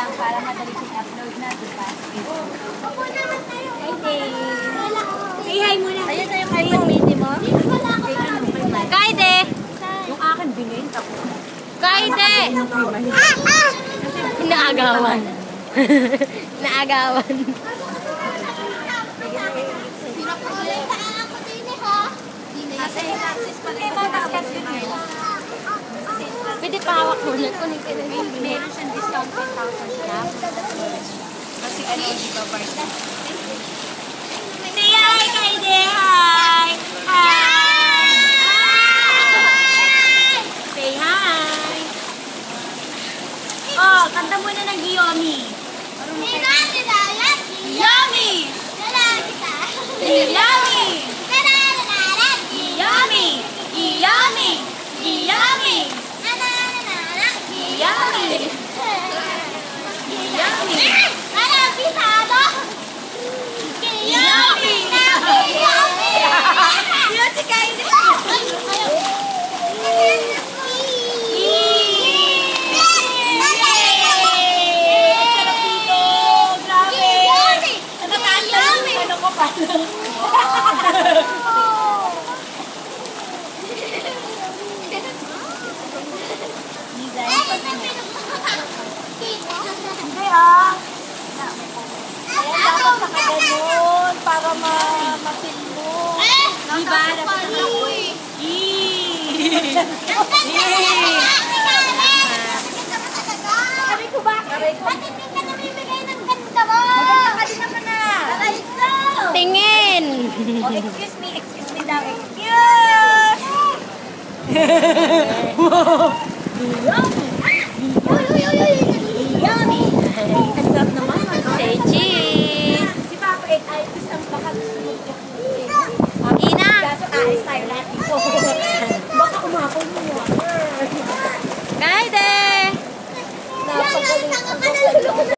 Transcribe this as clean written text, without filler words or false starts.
lang para madali siyang upload na, diba? Opo naman tayo. Hi, Day. Say hi muna. Ayun na yung iPad mini mo. Kaide! Yung akin bilhin ako. Kaide! Naagawan. Naagawan. Pinakulit sa ako din ha. Kasi access pa rin. Pwede pahawak mo na. Meron siyang discount 10,000 siya. Kasi ano, di ba, Barta? Say hi, Kaide! Hi! Hi! Say hi! Oh, kanta muna ng Giyomi. Giyomi! Giyomi! Giyomi! Giyomi! Giyomi! Giyomi! Giyomi! Yun si Kaide! Sarap dito! Grabe! Natataas na yung ano ko pa. Hindi ah! Kaya dapat nakaganon para ma-feel mo. Diba? Dapat nakaganon. Aray ko ba? Aray ko. Ba't hindi ka namimigay ng ganda mo? Maganda ka din naman na. Aray ko! Tingin! Oh, excuse me daw. Excuse!